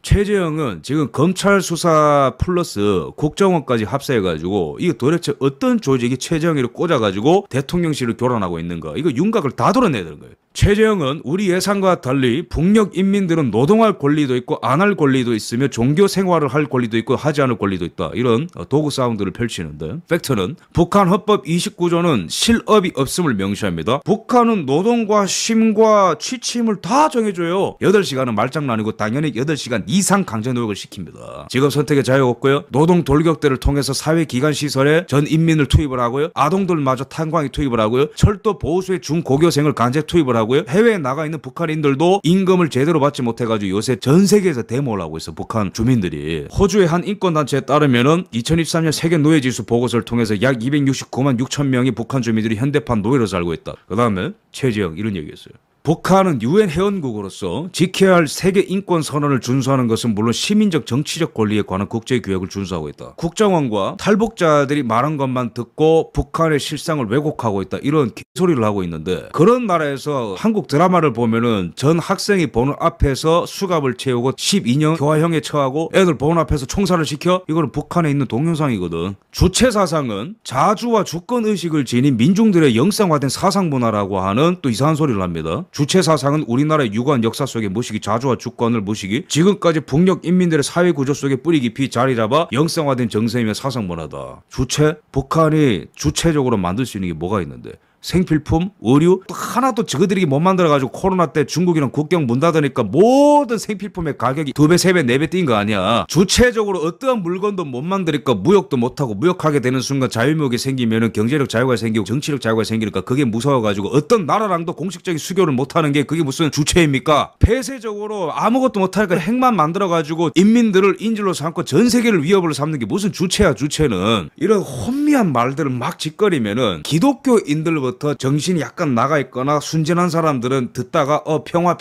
최재형은 지금 검찰 수사 플러스 국정원까지 합세해가지고 이거 도대체 어떤 조직이 최재형이를 꽂아가지고 대통령실을 교란하고 있는가, 이거 윤곽을 다 드러내야 되는 거예요. 최재형은 우리 예상과 달리 북녘 인민들은 노동할 권리도 있고 안 할 권리도 있으며 종교 생활을 할 권리도 있고 하지 않을 권리도 있다, 이런 도구 사운드를 펼치는데, 팩트는 북한 헌법 29조는 실업이 없음을 명시합니다. 북한은 노동과 쉼과 취침을 다 정해줘요. 8시간은 말장난이고 당연히 8시간 이상 강제노역을 시킵니다. 직업 선택의 자유가 없고요. 노동 돌격대를 통해서 사회기관시설에 전 인민을 투입을 하고요. 아동들마저 탄광에 투입을 하고요. 철도 보수의 중고교생을 강제 투입을 하고요. 해외에 나가 있는 북한인들도 임금을 제대로 받지 못해가지고 요새 전 세계에서 데모를 하고 있어, 북한 주민들이. 호주의 한 인권단체에 따르면은 2023년 세계 노예지수 보고서를 통해서 약 269만 6천 명이 북한 주민들이 현대판 노예로 살고 있다. 그 다음에 최재형 이런 얘기했어요. 북한은 유엔 회원국으로서 지켜야 할 세계 인권 선언을 준수하는 것은 물론 시민적 정치적 권리에 관한 국제규약을 준수하고 있다. 국정원과 탈북자들이 말한 것만 듣고 북한의 실상을 왜곡하고 있다, 이런 개소리를 하고 있는데, 그런 나라에서 한국 드라마를 보면은 전 학생이 보는 앞에서 수갑을 채우고 12년 교화형에 처하고 애들 보는 앞에서 총살을 시켜? 이거는 북한에 있는 동영상이거든. 주체 사상은 자주와 주권의식을 지닌 민중들의 영상화된 사상문화라고 하는 또 이상한 소리를 합니다. 주체 사상은 우리나라의 유구한 역사 속에 무시기, 자주와 주권을 무시기, 지금까지 북녘 인민들의 사회 구조 속에 뿌리 깊이 자리 잡아 영성화된 정서이며 사상 문화다. 주체? 북한이 주체적으로 만들 수 있는 게 뭐가 있는데? 생필품, 의류, 또 하나도 저거들이 못 만들어가지고 코로나 때 중국이랑 국경 문 닫으니까 모든 생필품의 가격이 2배, 3배, 4배 뛴 거 아니야. 주체적으로 어떠한 물건도 못 만드니까 무역도 못하고, 무역하게 되는 순간 자유무역이 생기면은 경제력 자유가 생기고 정치력 자유가 생기니까 그게 무서워가지고 어떤 나라랑도 공식적인 수교를 못하는 게 그게 무슨 주체입니까? 폐쇄적으로 아무것도 못하니까 핵만 만들어가지고 인민들을 인질로 삼고 전 세계를 위협으로 삼는 게 무슨 주체야, 주체는. 이런 혼미한 말들을 막 짓거리면은 기독교인들부터 정신이 약간 나가 있거나 순진한 사람들은 듣다가 평화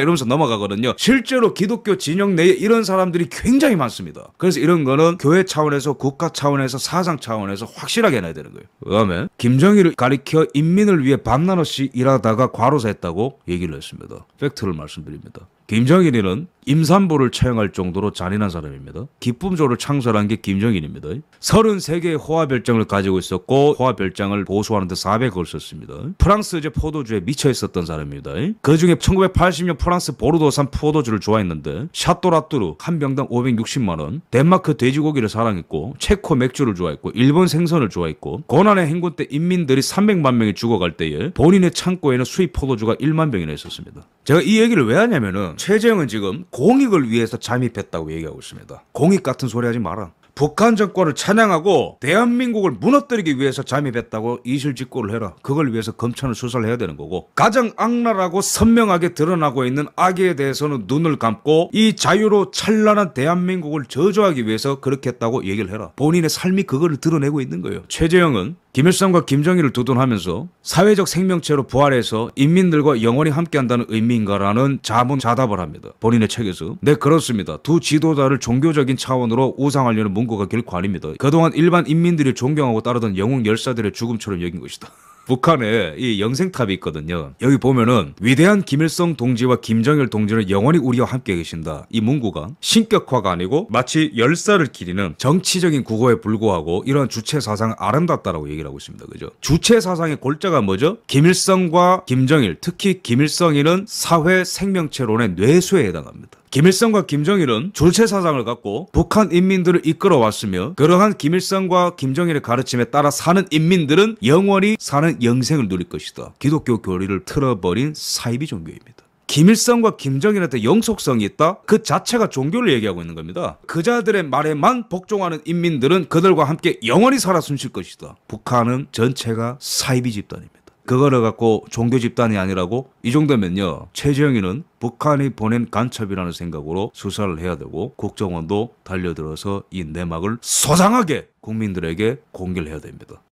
이러면서 넘어가거든요. 실제로 기독교 진영 내에 이런 사람들이 굉장히 많습니다. 그래서 이런 거는 교회 차원에서, 국가 차원에서, 사상 차원에서 확실하게 해놔야 되는 거예요. 그다음에 김정일을 가리켜 인민을 위해 밤낮 없이 일하다가 과로사했다고 얘기를 했습니다. 팩트를 말씀드립니다. 김정일이는 임산부를 처형할 정도로 잔인한 사람입니다. 기쁨조를 창설한 게 김정일입니다. 33개의 호화별장을 가지고 있었고 호화별장을 보수하는 데 400억을 썼습니다. 프랑스제 포도주에 미쳐 있었던 사람입니다. 그 중에 1980년 프랑스 보르도산 포도주를 좋아했는데 샤또라뚜르 한 병당 560만원, 덴마크 돼지고기를 사랑했고 체코 맥주를 좋아했고 일본 생선을 좋아했고, 고난의 행군 때 인민들이 300만 명이 죽어갈 때에 본인의 창고에는 수입 포도주가 1만 병이나 있었습니다. 제가 이 얘기를 왜 하냐면은 최재형은 지금 공익을 위해서 잠입했다고 얘기하고 있습니다. 공익 같은 소리 하지 마라. 북한 정권을 찬양하고 대한민국을 무너뜨리기 위해서 잠입했다고 이실직고를 해라. 그걸 위해서 검찰은 수사를 해야 되는 거고, 가장 악랄하고 선명하게 드러나고 있는 악에 대해서는 눈을 감고 이 자유로 찬란한 대한민국을 저주하기 위해서 그렇게 했다고 얘기를 해라. 본인의 삶이 그거를 드러내고 있는 거예요. 최재형은 김일성과 김정일을 두둔하면서 사회적 생명체로 부활해서 인민들과 영원히 함께한다는 의미인가라는 자문자답을 합니다. 본인의 책에서. 네, 그렇습니다. 두 지도자를 종교적인 차원으로 우상하려는 문구가 결코 아닙니다. 그동안 일반 인민들이 존경하고 따르던 영웅 열사들의 죽음처럼 여긴 것이다. 북한에 이 영생탑이 있거든요. 여기 보면은 위대한 김일성 동지와 김정일 동지는 영원히 우리와 함께 계신다. 이 문구가 신격화가 아니고 마치 열사를 기리는 정치적인 구호에 불구하고 이러한 주체 사상은 아름답다라고 얘기를 하고 있습니다. 그죠? 주체 사상의 골자가 뭐죠? 김일성과 김정일, 특히 김일성이는 사회 생명체론의 뇌수에 해당합니다. 김일성과 김정일은 주체 사상을 갖고 북한 인민들을 이끌어 왔으며, 그러한 김일성과 김정일의 가르침에 따라 사는 인민들은 영원히 사는 영생을 누릴 것이다. 기독교 교리를 틀어버린 사이비 종교입니다. 김일성과 김정일한테 영속성이 있다? 그 자체가 종교를 얘기하고 있는 겁니다. 그자들의 말에만 복종하는 인민들은 그들과 함께 영원히 살아 숨쉴 것이다. 북한은 전체가 사이비 집단입니다. 그거를 갖고 종교 집단이 아니라고? 이 정도면요, 최재형이는 북한이 보낸 간첩이라는 생각으로 수사를 해야 되고, 국정원도 달려들어서 이 내막을 소상하게 국민들에게 공개를 해야 됩니다.